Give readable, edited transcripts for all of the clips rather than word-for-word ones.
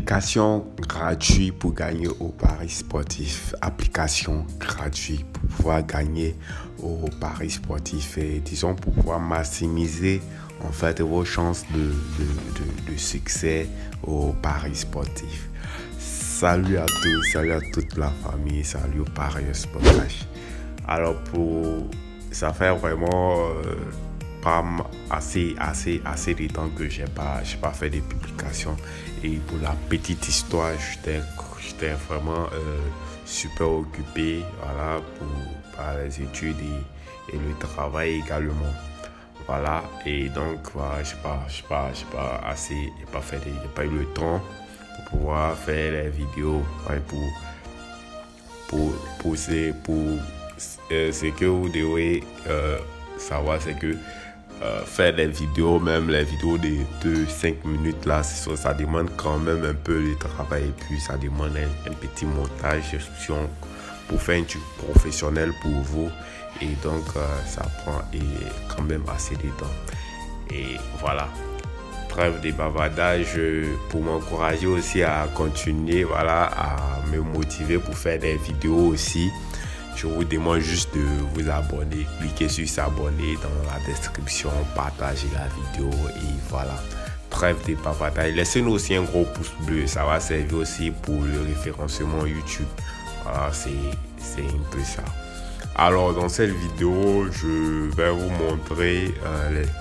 Application gratuite pour gagner au paris sportif. Application gratuite pour pouvoir gagner au paris sportif et disons pour pouvoir maximiser en fait vos chances de succès au paris sportif. Salut à tous, salut à toute la famille, salut au Paris Sportage. Alors ça fait vraiment pas assez de temps que j'ai pas fait de publications, et pour la petite histoire j'étais vraiment super occupé, voilà, par les études et le travail également, voilà. Et donc voilà, j'ai pas eu le temps pour pouvoir faire les vidéos, ouais, ce que vous devez savoir, c'est que faire les vidéos, même les vidéos de 5 minutes là, ça demande quand même un peu de travail, et puis ça demande un petit montage pour faire un truc professionnel pour vous, et donc ça prend quand même assez de temps. Et voilà, trêve de bavardage, pour m'encourager aussi à continuer, voilà, à me motiver pour faire des vidéos aussi. Je vous demande juste de vous abonner, cliquez sur s'abonner dans la description, partagez la vidéo, et voilà. Trêve de bavardage, laissez-nous aussi un gros pouce bleu, ça va servir aussi pour le référencement YouTube. Voilà, c'est un peu ça. Alors dans cette vidéo, je vais vous montrer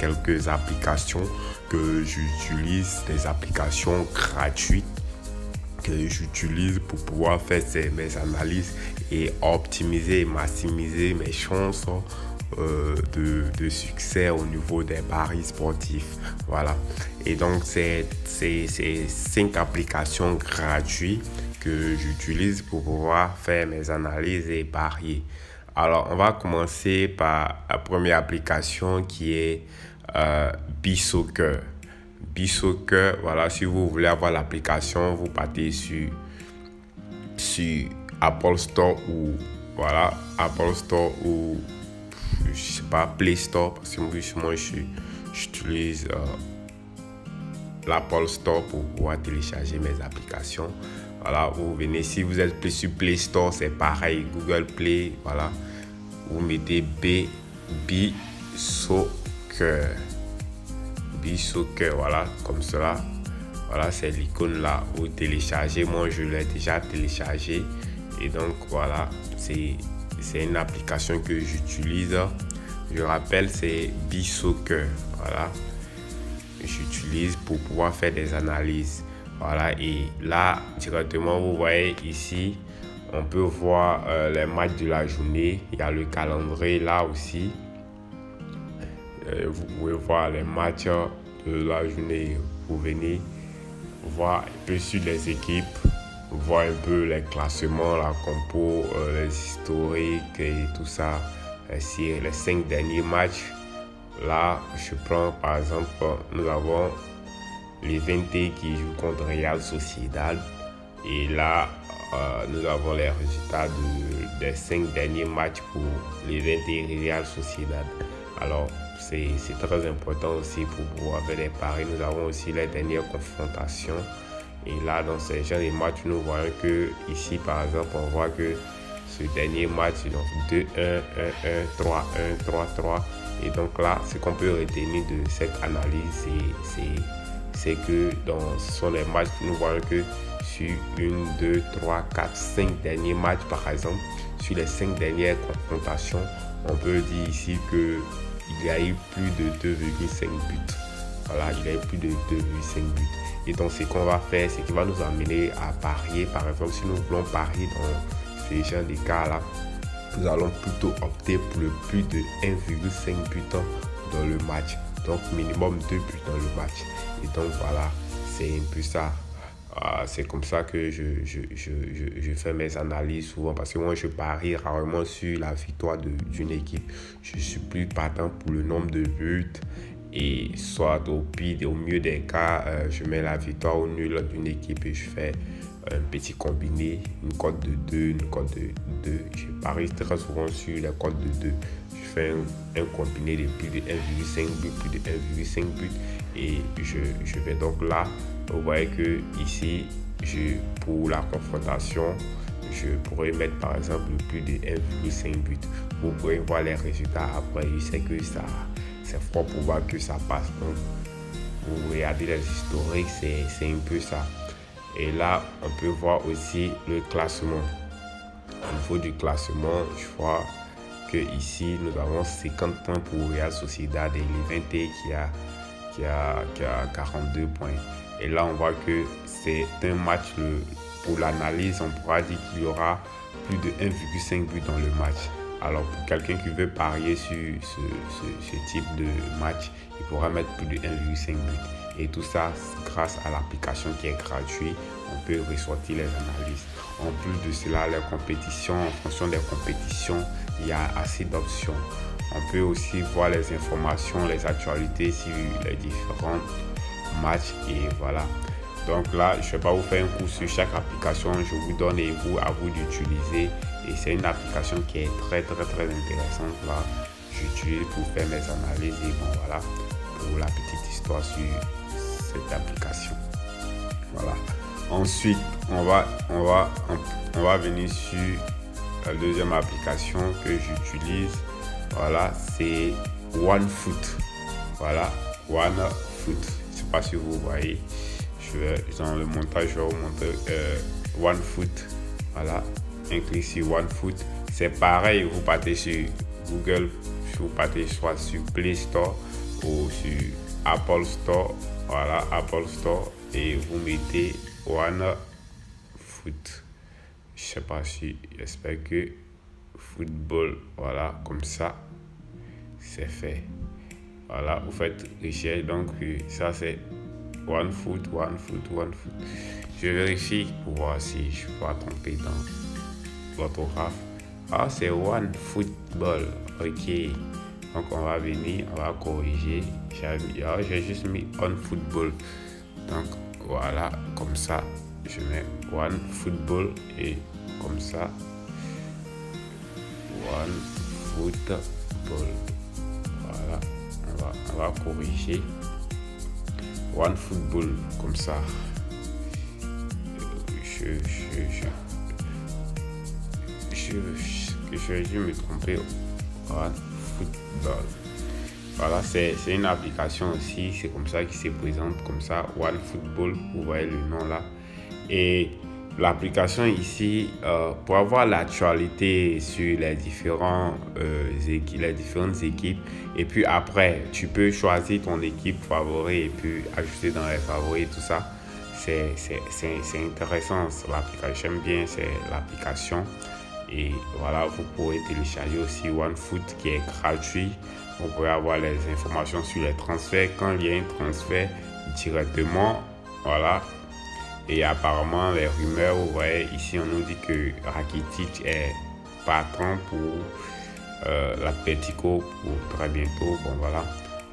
quelques applications que j'utilise, des applications gratuites que j'utilise pour pouvoir faire mes analyses et optimiser et maximiser mes chances de succès au niveau des paris sportifs. Voilà. Et donc c'est 5 applications gratuites que j'utilise pour pouvoir faire mes analyses et parier. Alors on va commencer par la première application qui est BSoccer. BSoccer, voilà, si vous voulez avoir l'application, vous partez sur Apple Store ou je sais pas, Play Store, parce que moi j'utilise l'Apple Store pour pouvoir télécharger mes applications. Voilà, vous venez, si vous êtes plus sur Play Store, c'est pareil, Google Play, voilà, vous mettez BSoccer, voilà, comme cela. Voilà, c'est l'icône là, vous téléchargez. Moi je l'ai déjà téléchargé, et donc voilà, c'est une application que j'utilise. Je rappelle, c'est BSoccer, voilà, j'utilise pour pouvoir faire des analyses. Voilà, et là directement vous voyez ici, on peut voir les matchs de la journée. Il y a le calendrier là aussi. Vous pouvez voir les matchs de la journée. Vous venez voir un peu sur les équipes, voir un peu les classements, la compo, les historiques et tout ça. Ici, les 5 derniers matchs. Là, je prends par exemple, nous avons l'Levante qui joue contre Real Sociedad. Et là, nous avons les résultats des 5 derniers matchs pour l'Levante et Real Sociedad. Alors, c'est très important aussi pour pouvoir faire des paris. Nous avons aussi les dernières confrontations. Et là, dans ces genres de matchs, nous voyons que ici, par exemple, on voit que ce dernier match, donc 2-1, 1-1, 3-1, 3-3. Et donc là, ce qu'on peut retenir de cette analyse, c'est que ce sont les matchs que nous voyons que sur 1, 2, 3, 4, 5 derniers matchs, par exemple, sur les 5 dernières confrontations, on peut dire ici qu'il y a eu plus de 2,5 buts. Voilà, il y a eu plus de 2,5 buts. Et donc, ce qu'on va faire, c'est qu'il va nous amener à parier. Par exemple, si nous voulons parier dans ces genres de cas-là, nous allons plutôt opter pour le plus de 1,5 but dans le match. Donc, minimum 2 buts dans le match. Et donc, voilà, c'est un peu ça. C'est comme ça que je fais mes analyses souvent, parce que moi je parie rarement sur la victoire d'une équipe. Je suis plus partant pour le nombre de buts, et soit au mieux des cas, je mets la victoire au nul d'une équipe et je fais un petit combiné, une cote de 2, une cote de 2. Je parie très souvent sur les cotes de 2. Je fais un combiné de plus de 1,5 but, plus de 1,5 but, et je vais donc là. Vous voyez que ici, pour la confrontation, je pourrais mettre par exemple plus de 1,5 but. Vous pourrez voir les résultats après. Je sais que c'est fort probable que ça passe. Donc, vous regardez les historiques, c'est un peu ça. Et là, on peut voir aussi le classement. Au niveau du classement, je vois que ici, nous avons 50 points pour Real Sociedad et Levante qui a 42 points. Et là, on voit que c'est un match, pour l'analyse, on pourra dire qu'il y aura plus de 1,5 but dans le match. Alors, pour quelqu'un qui veut parier sur ce type de match, il pourra mettre plus de 1,5 but. Et tout ça, grâce à l'application qui est gratuite, on peut ressortir les analyses. En plus de cela, les compétitions, en fonction des compétitions, il y a assez d'options. On peut aussi voir les informations, les actualités sur les différents matchs et voilà. Donc là, je ne vais pas vous faire un cours sur chaque application, je vous donne et à vous d'utiliser. Et c'est une application qui est très intéressante. Là, j'utilise pour faire mes analyses et bon voilà, pour la petite histoire sur cette application. Voilà. Ensuite, on va venir sur la deuxième application que j'utilise. Voilà, c'est OneFoot. Voilà, OneFoot. Je ne sais pas si vous voyez. Dans le montage, je vais vous montrer OneFoot. Voilà, un clic sur OneFoot. C'est pareil, vous partez sur Google, vous partez soit sur Play Store ou sur Apple Store. Voilà, Apple Store. Et vous mettez OneFoot. Je sais pas si, j'espère que football, voilà, comme ça, c'est fait. Voilà, vous faites recherche, donc ça c'est OneFoot. Je vérifie pour voir si je ne suis pas trompé dans l'orthographe. Ah, c'est OneFootball, ok. Donc on va venir, on va corriger. J'ai juste mis OneFootball. Donc voilà, comme ça, je mets OneFootball et comme ça, OneFootball. Voilà, on va corriger. OneFootball, comme ça. Je vais me tromper. OneFootball. Voilà, c'est une application aussi, c'est comme ça qu'il se présente, comme ça, OneFootball, vous voyez le nom là. Et l'application ici, pour avoir l'actualité sur les différentes équipes, et puis après, tu peux choisir ton équipe favorite et puis ajouter dans les favoris, tout ça. C'est intéressant, l'application, j'aime bien, c'est l'application. Et voilà, vous pourrez télécharger aussi OneFoot qui est gratuit. Vous pouvez avoir les informations sur les transferts quand il y a un transfert directement. Voilà. Et apparemment, les rumeurs, vous voyez, ici, on nous dit que Rakitic est partant pour l'Atlético pour très bientôt. Bon, voilà.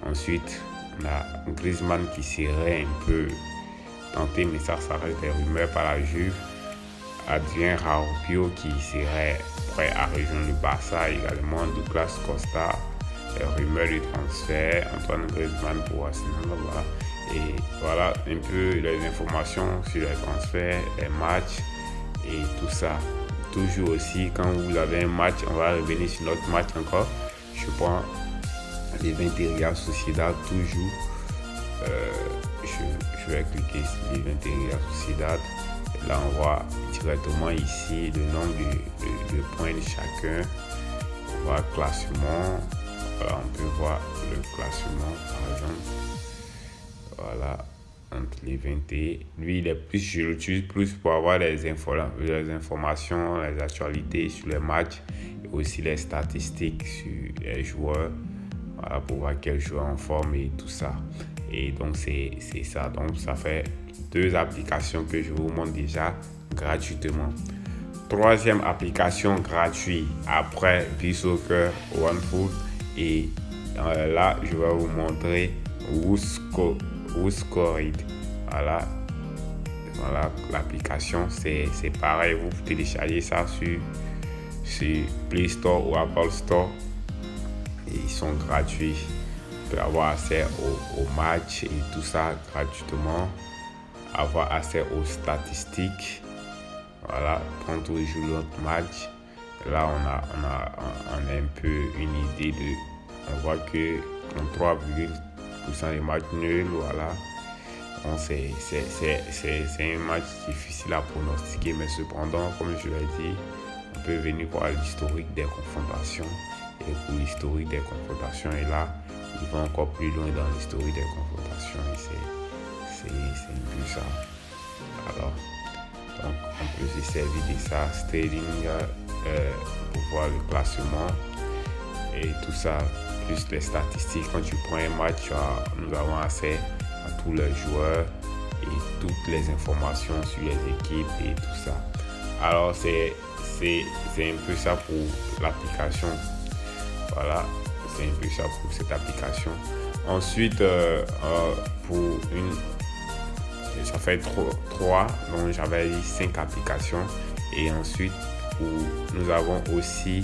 Ensuite, on a Griezmann qui serait un peu tenté, mais ça reste des rumeurs par la Juve. Adrien Rabiot qui serait prêt à rejoindre le Barça également. Douglas Costa, les rumeurs de transfert. Antoine Griezmann pour Arsenal. Voilà. Et voilà un peu les informations sur les transferts, les matchs et tout ça. Toujours aussi, quand vous avez un match, on va revenir sur notre match encore. Je prends Levante Real Sociedad toujours. Je vais cliquer sur Levante Real Sociedad. Là, on voit directement ici le nombre de points de chacun. On voit le classement. Voilà, on peut voir le classement, par exemple. Voilà, entre les 20. Lui, je l'utilise plus pour avoir les informations, les actualités sur les matchs et aussi les statistiques sur les joueurs. Voilà, pour voir quel joueur en forme et tout ça. Et donc, c'est ça. Donc, ça fait 2 applications que je vous montre déjà gratuitement. Troisième application gratuite après BeSoccer, OneFoot. Et là, je vais vous montrer WhoScored. Voilà, l'application, c'est pareil. Vous téléchargez ça sur Play Store ou Apple Store. Et ils sont gratuits. Vous pouvez avoir accès au match et tout ça gratuitement. avoir accès aux statistiques. Voilà, prendre tous les jours notre match. Là, on a un peu une idée on voit que 33,% des matchs nuls, voilà. Bon, c'est un match difficile à pronostiquer, mais cependant, comme je l'ai dit, on peut venir voir l'historique des confrontations. Et pour l'historique des confrontations, et là, il va encore plus loin dans l'historique des confrontations. Et c'est un peu ça. Alors, donc, on peut se servir de ça, Sterling, pour voir le classement et tout ça, plus les statistiques. Quand tu prends un match, nous avons accès à tous les joueurs et toutes les informations sur les équipes et tout ça. Alors, c'est un peu ça pour l'application. Voilà, c'est un peu ça pour cette application. Ensuite, ça fait 3, donc j'avais dit 5 applications. Et ensuite, nous avons aussi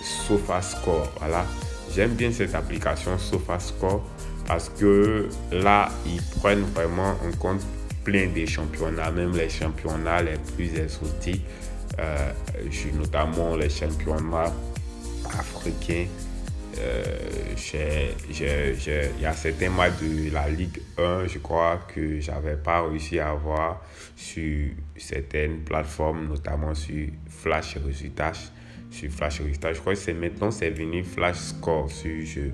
SofaScore. Voilà, j'aime bien cette application SofaScore parce que là, ils prennent vraiment en compte plein de championnats, même les championnats les plus exotiques, notamment les championnats africains. Il y a certains matchs de la Ligue 1, je crois, que j'avais pas réussi à avoir sur certaines plateformes, notamment sur Flash Résultats. Je crois que maintenant c'est venu Flash Score, si je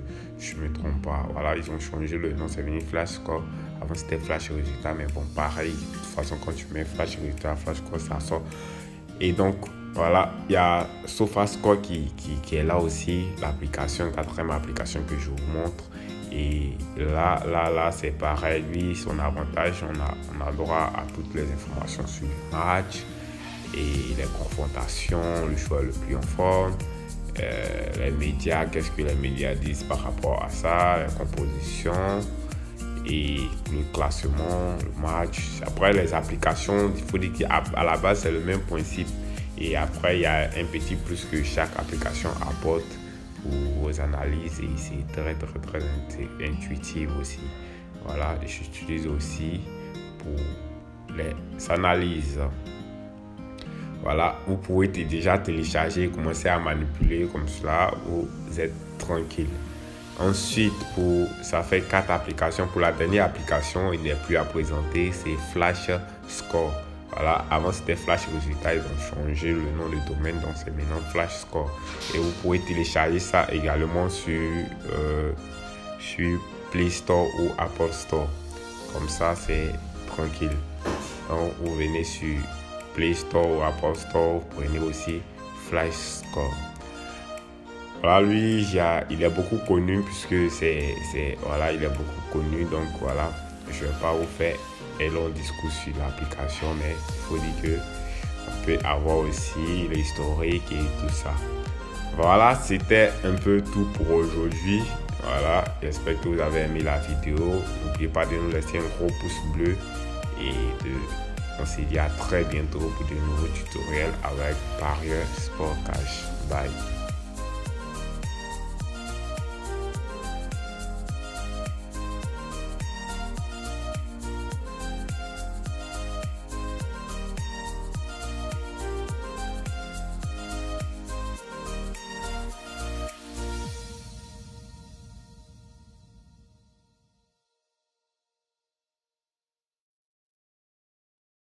me trompe pas. Voilà, ils ont changé le nom, c'est venu Flash Score. Avant c'était Flash Résultats, mais bon, pareil. De toute façon, quand tu mets Flash Résultats, Flash Score, ça sort. Et donc, voilà, il y a SofaScore qui est là aussi, l'application, 4e application que je vous montre. Et là, c'est pareil. Lui, son avantage, on a droit à toutes les informations sur le match et les confrontations, le joueur le plus en forme, les médias, qu'est-ce que les médias disent par rapport à ça, les compositions et le classement, le match. Après, les applications, il faut dire qu'à la base, c'est le même principe. Et après, il y a un petit plus que chaque application apporte pour vos analyses. Et c'est très intuitif aussi. Voilà, j'utilise aussi pour les analyses. Voilà, vous pouvez déjà télécharger et commencer à manipuler comme cela. Vous êtes tranquille. Ensuite, ça fait 4 applications. Pour la dernière application, il n'est plus à présenter, c'est Flash Score. Voilà, avant c'était Flash Résultats, ils ont changé le nom de domaine, donc c'est maintenant Flash Score. Et vous pouvez télécharger ça également sur Play Store ou Apple Store. Comme ça, c'est tranquille. Donc, vous venez sur Play Store ou Apple Store, vous prenez aussi Flash Score. Voilà, lui, il est beaucoup connu puisque voilà, il est beaucoup connu. Donc voilà, je ne vais pas vous faire un long discours sur l'application, mais il faut dire qu'on peut avoir aussi l'historique et tout ça. Voilà, c'était un peu tout pour aujourd'hui. Voilà, j'espère que vous avez aimé la vidéo. N'oubliez pas de nous laisser un gros pouce bleu et on se dit à très bientôt pour de nouveaux tutoriels avec Parieur Sport Cash. Bye.